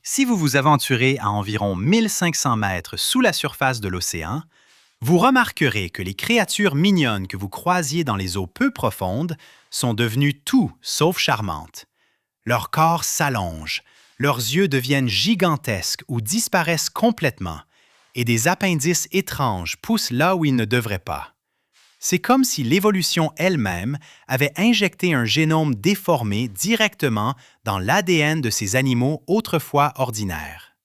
Si vous vous aventurez à environ 1500 mètres sous la surface de l'océan, vous remarquerez que les créatures mignonnes que vous croisiez dans les eaux peu profondes sont devenues tout sauf charmantes. Leur corps s'allonge, leurs yeux deviennent gigantesques ou disparaissent complètement, et des appendices étranges poussent là où ils ne devraient pas. C'est comme si l'évolution elle-même avait injecté un génome déformé directement dans l'ADN de ces animaux autrefois ordinaires.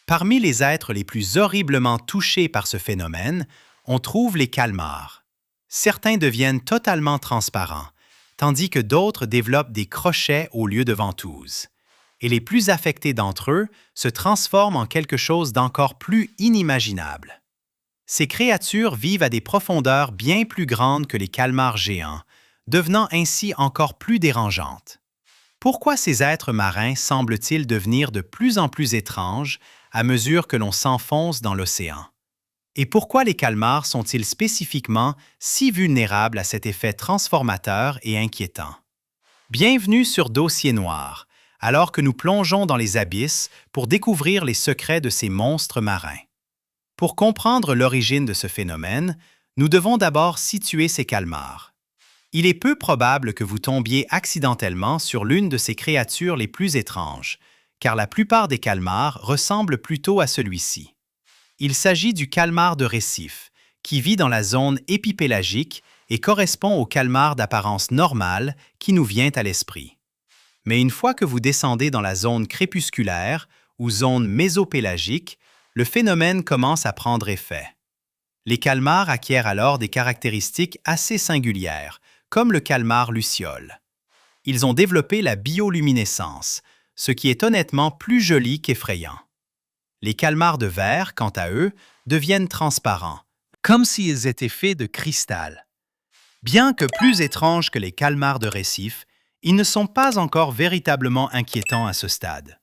Parmi les êtres les plus horriblement touchés par ce phénomène, on trouve les calmars. Certains deviennent totalement transparents, tandis que d'autres développent des crochets au lieu de ventouses. Et les plus affectés d'entre eux se transforment en quelque chose d'encore plus inimaginable. Ces créatures vivent à des profondeurs bien plus grandes que les calmars géants, devenant ainsi encore plus dérangeantes. Pourquoi ces êtres marins semblent-ils devenir de plus en plus étranges à mesure que l'on s'enfonce dans l'océan? Et pourquoi les calmars sont-ils spécifiquement si vulnérables à cet effet transformateur et inquiétant? Bienvenue sur Dossier Noir, alors que nous plongeons dans les abysses pour découvrir les secrets de ces monstres marins. Pour comprendre l'origine de ce phénomène, nous devons d'abord situer ces calmars. Il est peu probable que vous tombiez accidentellement sur l'une de ces créatures les plus étranges, car la plupart des calmars ressemblent plutôt à celui-ci. Il s'agit du calmar de récif, qui vit dans la zone épipélagique et correspond au calmar d'apparence normale qui nous vient à l'esprit. Mais une fois que vous descendez dans la zone crépusculaire ou zone mésopélagique, le phénomène commence à prendre effet. Les calmars acquièrent alors des caractéristiques assez singulières, comme le calmar luciole. Ils ont développé la bioluminescence, ce qui est honnêtement plus joli qu'effrayant. Les calmars de verre, quant à eux, deviennent transparents, comme s'ils étaient faits de cristal. Bien que plus étranges que les calmars de récif, ils ne sont pas encore véritablement inquiétants à ce stade.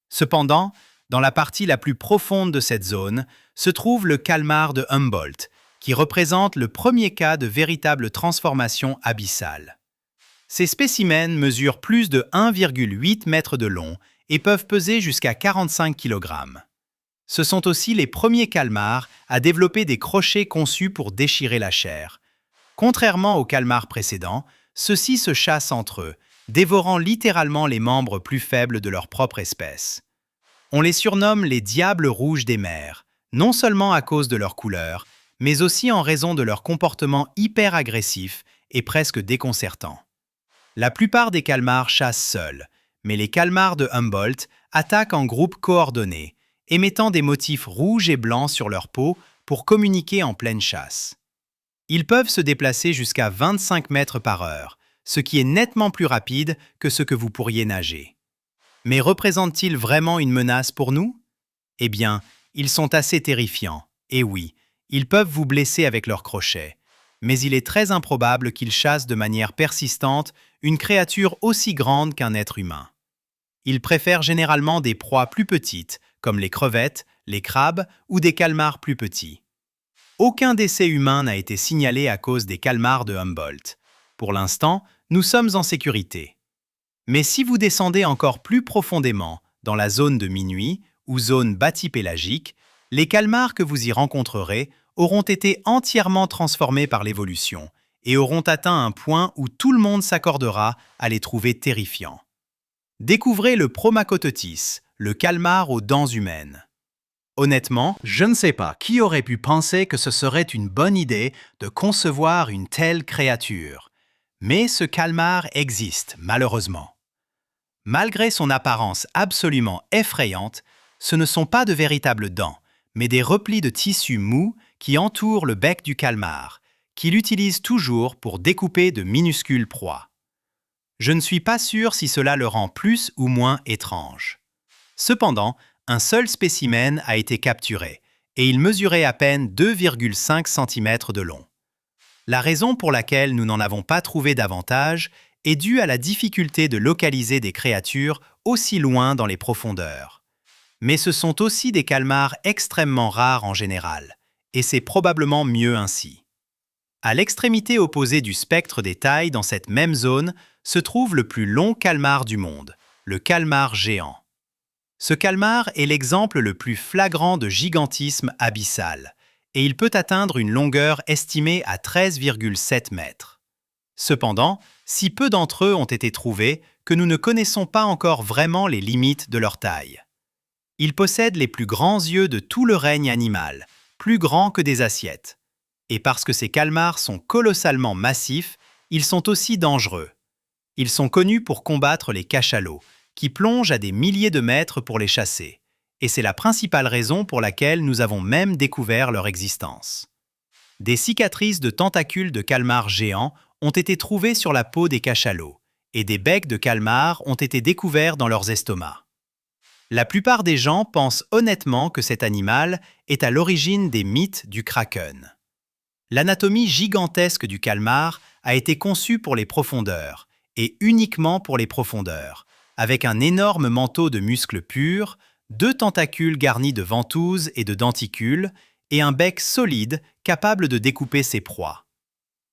Cependant, dans la partie la plus profonde de cette zone, se trouve le calmar de Humboldt, qui représente le premier cas de véritable transformation abyssale. Ces spécimens mesurent plus de 1,8 mètres de long et peuvent peser jusqu'à 45 kg. Ce sont aussi les premiers calmars à développer des crochets conçus pour déchirer la chair. Contrairement aux calmars précédents, ceux-ci se chassent entre eux, dévorant littéralement les membres plus faibles de leur propre espèce. On les surnomme les diables rouges des mers, non seulement à cause de leur couleur, mais aussi en raison de leur comportement hyper agressif et presque déconcertant. La plupart des calmars chassent seuls, mais les calmars de Humboldt attaquent en groupe coordonné, émettant des motifs rouges et blancs sur leur peau pour communiquer en pleine chasse. Ils peuvent se déplacer jusqu'à 25 mètres par heure, ce qui est nettement plus rapide que ce que vous pourriez nager. Mais représentent-ils vraiment une menace pour nous? Eh bien, ils sont assez terrifiants, et oui, ils peuvent vous blesser avec leurs crochets, mais il est très improbable qu'ils chassent de manière persistante une créature aussi grande qu'un être humain. Ils préfèrent généralement des proies plus petites, comme les crevettes, les crabes ou des calmars plus petits. Aucun décès humain n'a été signalé à cause des calmars de Humboldt. Pour l'instant, nous sommes en sécurité. Mais si vous descendez encore plus profondément dans la zone de minuit ou zone bathypélagique, les calmars que vous y rencontrerez auront été entièrement transformés par l'évolution et auront atteint un point où tout le monde s'accordera à les trouver terrifiants. Découvrez le Promachoteuthis, le calmar aux dents humaines. Honnêtement, je ne sais pas qui aurait pu penser que ce serait une bonne idée de concevoir une telle créature. Mais ce calmar existe, malheureusement. Malgré son apparence absolument effrayante, ce ne sont pas de véritables dents, mais des replis de tissu mou qui entourent le bec du calmar, qu'il utilise toujours pour découper de minuscules proies. Je ne suis pas sûr si cela le rend plus ou moins étrange. Cependant, un seul spécimen a été capturé, et il mesurait à peine 2,5 cm de long. La raison pour laquelle nous n'en avons pas trouvé davantage est due à la difficulté de localiser des créatures aussi loin dans les profondeurs. Mais ce sont aussi des calmars extrêmement rares en général, et c'est probablement mieux ainsi. À l'extrémité opposée du spectre des tailles dans cette même zone se trouve le plus long calmar du monde, le calmar géant. Ce calmar est l'exemple le plus flagrant de gigantisme abyssal, et il peut atteindre une longueur estimée à 13,7 mètres. Cependant, si peu d'entre eux ont été trouvés que nous ne connaissons pas encore vraiment les limites de leur taille. Ils possèdent les plus grands yeux de tout le règne animal, plus grands que des assiettes. Et parce que ces calmars sont colossalement massifs, ils sont aussi dangereux. Ils sont connus pour combattre les cachalots, qui plongent à des milliers de mètres pour les chasser. Et c'est la principale raison pour laquelle nous avons même découvert leur existence. Des cicatrices de tentacules de calmars géants ont été trouvées sur la peau des cachalots, et des becs de calmars ont été découverts dans leurs estomacs. La plupart des gens pensent honnêtement que cet animal est à l'origine des mythes du kraken. L'anatomie gigantesque du calmar a été conçue pour les profondeurs, et uniquement pour les profondeurs, avec un énorme manteau de muscles purs, 2 tentacules garnis de ventouses et de denticules, et un bec solide capable de découper ses proies.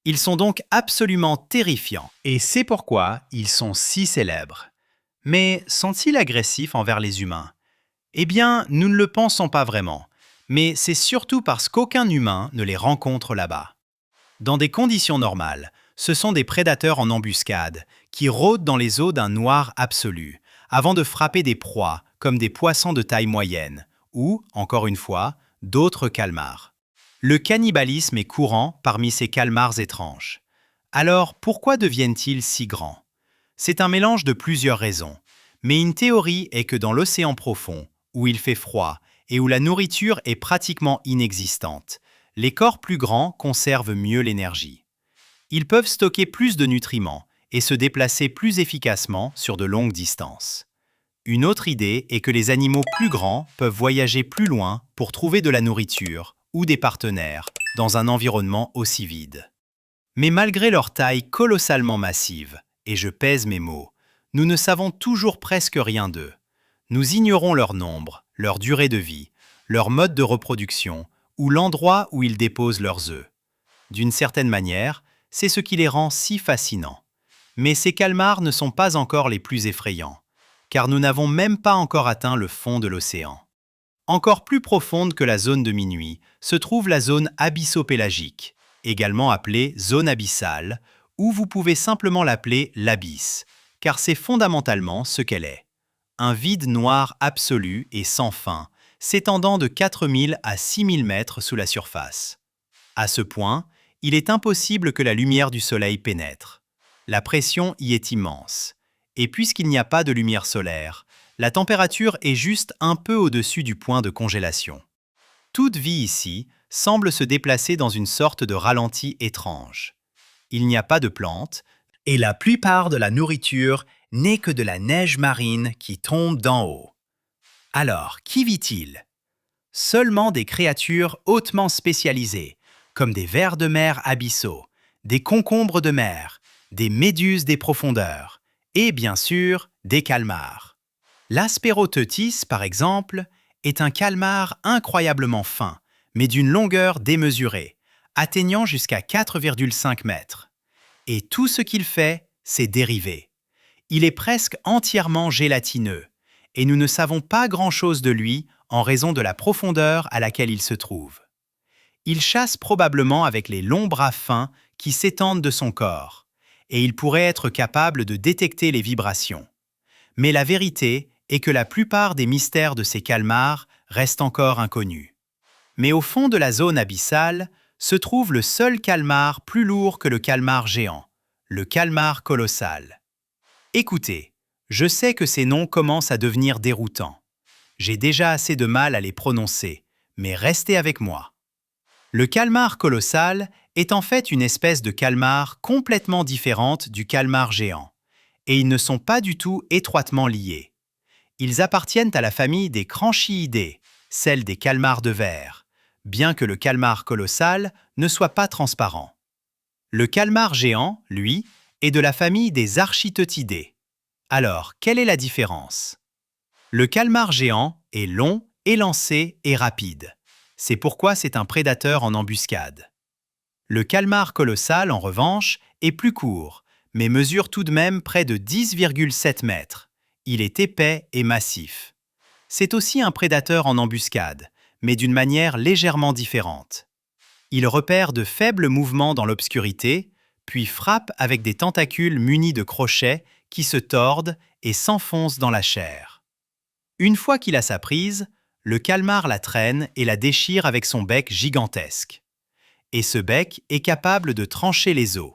Ils sont donc absolument terrifiants, et c'est pourquoi ils sont si célèbres. Mais sont-ils agressifs envers les humains? Eh bien, nous ne le pensons pas vraiment, mais c'est surtout parce qu'aucun humain ne les rencontre là-bas. Dans des conditions normales, ce sont des prédateurs en embuscade qui rôdent dans les eaux d'un noir absolu, avant de frapper des proies comme des poissons de taille moyenne, ou, encore une fois, d'autres calmars. Le cannibalisme est courant parmi ces calmars étranges. Alors, pourquoi deviennent-ils si grands? C'est un mélange de plusieurs raisons, mais une théorie est que dans l'océan profond, où il fait froid et où la nourriture est pratiquement inexistante, les corps plus grands conservent mieux l'énergie. Ils peuvent stocker plus de nutriments et se déplacer plus efficacement sur de longues distances. Une autre idée est que les animaux plus grands peuvent voyager plus loin pour trouver de la nourriture ou des partenaires dans un environnement aussi vide. Mais malgré leur taille colossalement massive, et je pèse mes mots, nous ne savons toujours presque rien d'eux. Nous ignorons leur nombre, leur durée de vie, leur mode de reproduction ou l'endroit où ils déposent leurs œufs. D'une certaine manière, c'est ce qui les rend si fascinants. Mais ces calmars ne sont pas encore les plus effrayants, car nous n'avons même pas encore atteint le fond de l'océan. Encore plus profonde que la zone de minuit se trouve la zone abyssopélagique, également appelée zone abyssale, ou vous pouvez simplement l'appeler l'abysse, car c'est fondamentalement ce qu'elle est. Un vide noir absolu et sans fin, s'étendant de 4000 à 6000 mètres sous la surface. À ce point, il est impossible que la lumière du soleil pénètre. La pression y est immense. Et puisqu'il n'y a pas de lumière solaire, la température est juste un peu au-dessus du point de congélation. Toute vie ici semble se déplacer dans une sorte de ralenti étrange. Il n'y a pas de plantes, et la plupart de la nourriture n'est que de la neige marine qui tombe d'en haut. Alors, qui vit-il? Seulement des créatures hautement spécialisées, comme des vers de mer abyssaux, des concombres de mer, des méduses des profondeurs, et bien sûr, des calmars. L'Asperoteuthis, par exemple, est un calmar incroyablement fin, mais d'une longueur démesurée, atteignant jusqu'à 4,5 mètres. Et tout ce qu'il fait, c'est dériver. Il est presque entièrement gélatineux, et nous ne savons pas grand-chose de lui en raison de la profondeur à laquelle il se trouve. Il chasse probablement avec les longs bras fins qui s'étendent de son corps, et il pourrait être capable de détecter les vibrations. Mais la vérité est que la plupart des mystères de ces calmars restent encore inconnus. Mais au fond de la zone abyssale se trouve le seul calmar plus lourd que le calmar géant, le calmar colossal. Écoutez, je sais que ces noms commencent à devenir déroutants. J'ai déjà assez de mal à les prononcer, mais restez avec moi. Le calmar colossal est en fait une espèce de calmar complètement différente du calmar géant, et ils ne sont pas du tout étroitement liés. Ils appartiennent à la famille des Cranchiidae, celle des calmars de verre, bien que le calmar colossal ne soit pas transparent. Le calmar géant, lui, est de la famille des Architeuthidés. Alors, quelle est la différence? Le calmar géant est long, élancé et rapide. C'est pourquoi c'est un prédateur en embuscade. Le calmar colossal, en revanche, est plus court, mais mesure tout de même près de 10,7 mètres. Il est épais et massif. C'est aussi un prédateur en embuscade, mais d'une manière légèrement différente. Il repère de faibles mouvements dans l'obscurité, puis frappe avec des tentacules munis de crochets qui se tordent et s'enfoncent dans la chair. Une fois qu'il a sa prise, le calmar la traîne et la déchire avec son bec gigantesque. Et ce bec est capable de trancher les os.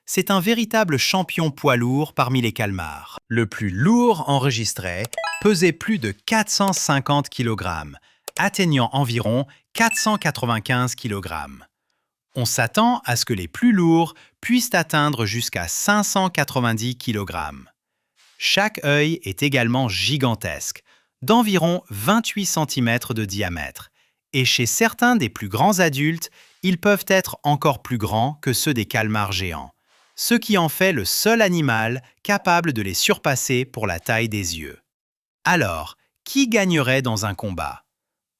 C'est un véritable champion poids lourd parmi les calmars. Le plus lourd enregistré pesait plus de 450 kg, atteignant environ 495 kg. On s'attend à ce que les plus lourds puissent atteindre jusqu'à 590 kg. Chaque œil est également gigantesque, d'environ 28 cm de diamètre, et chez certains des plus grands adultes, ils peuvent être encore plus grands que ceux des calmars géants, ce qui en fait le seul animal capable de les surpasser pour la taille des yeux. Alors, qui gagnerait dans un combat?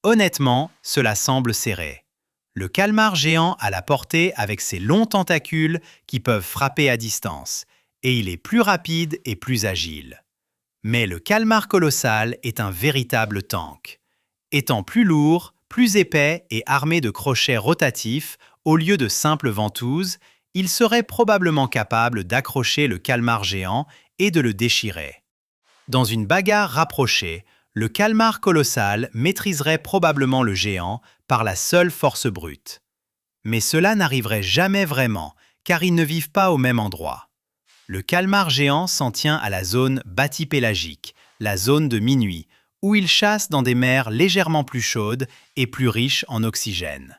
Honnêtement, cela semble serré. Le calmar géant a la portée avec ses longs tentacules qui peuvent frapper à distance, et il est plus rapide et plus agile. Mais le calmar colossal est un véritable tank. Étant plus lourd, plus épais et armé de crochets rotatifs, au lieu de simples ventouses, il serait probablement capable d'accrocher le calmar géant et de le déchirer. Dans une bagarre rapprochée, le calmar colossal maîtriserait probablement le géant par la seule force brute. Mais cela n'arriverait jamais vraiment, car ils ne vivent pas au même endroit. Le calmar géant s'en tient à la zone bathypélagique, la zone de minuit, où il chasse dans des mers légèrement plus chaudes et plus riches en oxygène.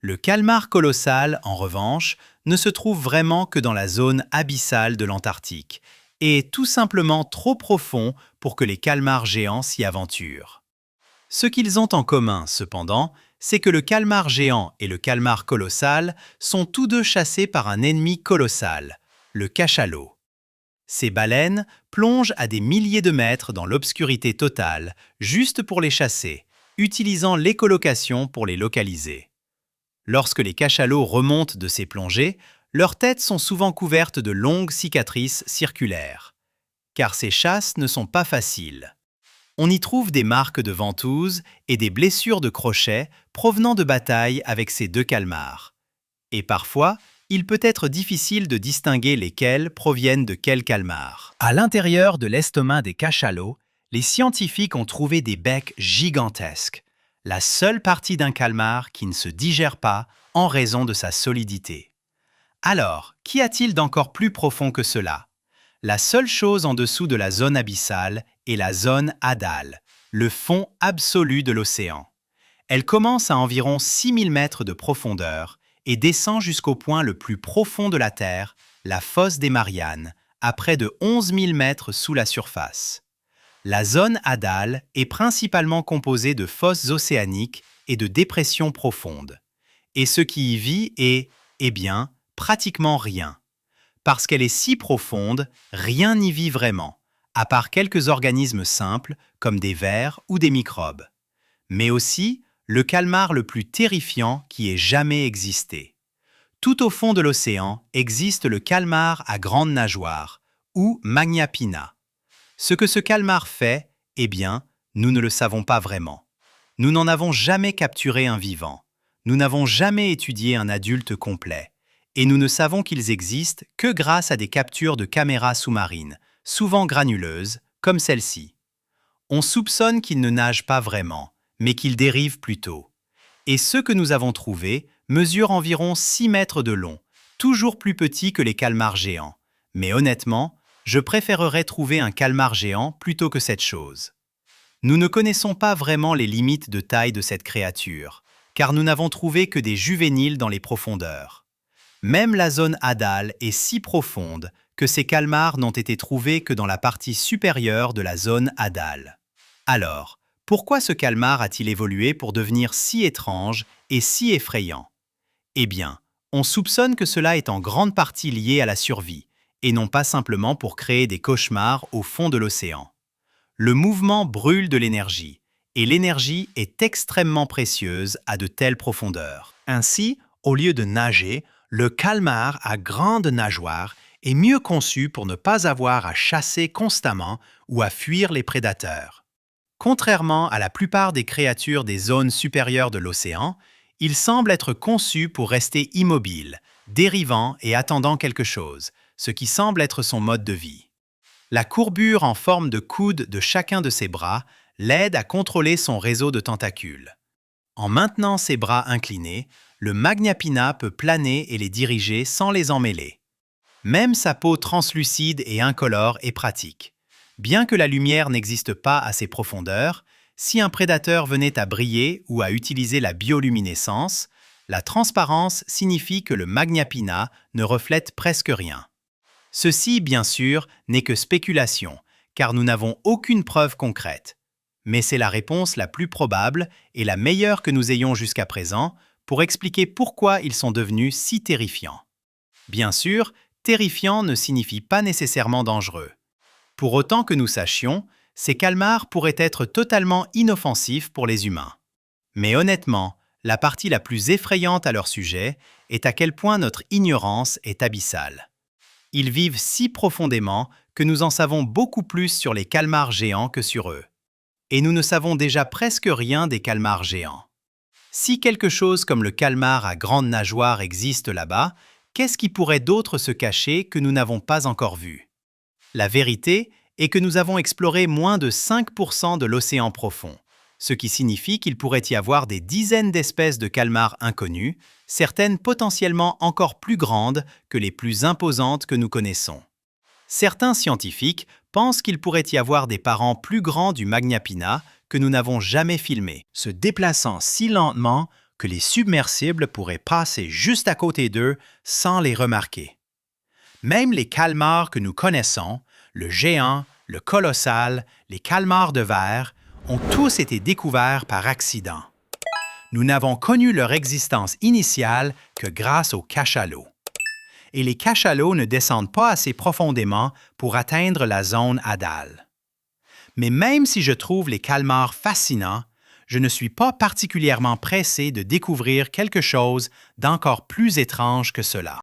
Le calmar colossal, en revanche, ne se trouve vraiment que dans la zone abyssale de l'Antarctique et est tout simplement trop profond pour que les calmars géants s'y aventurent. Ce qu'ils ont en commun, cependant, c'est que le calmar géant et le calmar colossal sont tous deux chassés par un ennemi colossal, le cachalot. Ces baleines plongent à des milliers de mètres dans l'obscurité totale, juste pour les chasser, utilisant l'écholocation pour les localiser. Lorsque les cachalots remontent de ces plongées, leurs têtes sont souvent couvertes de longues cicatrices circulaires. Car ces chasses ne sont pas faciles. On y trouve des marques de ventouses et des blessures de crochets provenant de batailles avec ces deux calmars. Et parfois, il peut être difficile de distinguer lesquels proviennent de quel calmar. À l'intérieur de l'estomac des cachalots, les scientifiques ont trouvé des becs gigantesques, la seule partie d'un calmar qui ne se digère pas en raison de sa solidité. Alors, qu'y a-t-il d'encore plus profond que cela? La seule chose en dessous de la zone abyssale est la zone hadale, le fond absolu de l'océan. Elle commence à environ 6000 mètres de profondeur et descend jusqu'au point le plus profond de la Terre, la fosse des Mariannes, à près de 11 000 mètres sous la surface. La zone hadale est principalement composée de fosses océaniques et de dépressions profondes. Et ce qui y vit est, pratiquement rien. Parce qu'elle est si profonde, rien n'y vit vraiment, à part quelques organismes simples comme des vers ou des microbes. Mais aussi le calmar le plus terrifiant qui ait jamais existé. Tout au fond de l'océan existe le calmar à grande nageoire, ou Magna Pinna. Ce que ce calmar fait, nous ne le savons pas vraiment. Nous n'en avons jamais capturé un vivant. Nous n'avons jamais étudié un adulte complet. Et nous ne savons qu'ils existent que grâce à des captures de caméras sous-marines, souvent granuleuses, comme celle-ci. On soupçonne qu'ils ne nagent pas vraiment, mais qu'ils dérivent plutôt. Et ceux que nous avons trouvés mesurent environ 6 mètres de long, toujours plus petits que les calmars géants. Mais honnêtement, je préférerais trouver un calmar géant plutôt que cette chose. Nous ne connaissons pas vraiment les limites de taille de cette créature, car nous n'avons trouvé que des juvéniles dans les profondeurs. Même la zone hadale est si profonde que ces calmars n'ont été trouvés que dans la partie supérieure de la zone hadale. Alors, pourquoi ce calmar a-t-il évolué pour devenir si étrange et si effrayant? On soupçonne que cela est en grande partie lié à la survie, et non pas simplement pour créer des cauchemars au fond de l'océan. Le mouvement brûle de l'énergie, et l'énergie est extrêmement précieuse à de telles profondeurs. Ainsi, au lieu de nager, le calmar à grande nageoire est mieux conçu pour ne pas avoir à chasser constamment ou à fuir les prédateurs. Contrairement à la plupart des créatures des zones supérieures de l'océan, ils semblent être conçus pour rester immobiles, dérivant et attendant quelque chose, ce qui semble être son mode de vie. La courbure en forme de coude de chacun de ses bras l'aide à contrôler son réseau de tentacules. En maintenant ses bras inclinés, le Magnapina peut planer et les diriger sans les emmêler. Même sa peau translucide et incolore est pratique. Bien que la lumière n'existe pas à ces profondeurs, si un prédateur venait à briller ou à utiliser la bioluminescence, la transparence signifie que le Magnapina ne reflète presque rien. Ceci, bien sûr, n'est que spéculation, car nous n'avons aucune preuve concrète. Mais c'est la réponse la plus probable et la meilleure que nous ayons jusqu'à présent pour expliquer pourquoi ils sont devenus si terrifiants. Bien sûr, terrifiant ne signifie pas nécessairement dangereux. Pour autant que nous sachions, ces calmars pourraient être totalement inoffensifs pour les humains. Mais honnêtement, la partie la plus effrayante à leur sujet est à quel point notre ignorance est abyssale. Ils vivent si profondément que nous en savons beaucoup plus sur les calmars géants que sur eux. Et nous ne savons déjà presque rien des calmars géants. Si quelque chose comme le calmar à grande nageoire existe là-bas, qu'est-ce qui pourrait d'autre se cacher que nous n'avons pas encore vu? La vérité est que nous avons exploré moins de 5% de l'océan profond, ce qui signifie qu'il pourrait y avoir des dizaines d'espèces de calmars inconnues, certaines potentiellement encore plus grandes que les plus imposantes que nous connaissons. Certains scientifiques pensent qu'il pourrait y avoir des parents plus grands du Magnapina que nous n'avons jamais filmés, se déplaçant si lentement que les submersibles pourraient passer juste à côté d'eux sans les remarquer. Même les calmars que nous connaissons, le géant, le colossal, les calmars de verre, ont tous été découverts par accident. Nous n'avons connu leur existence initiale que grâce aux cachalots. Et les cachalots ne descendent pas assez profondément pour atteindre la zone hadale. Mais même si je trouve les calmars fascinants, je ne suis pas particulièrement pressé de découvrir quelque chose d'encore plus étrange que cela.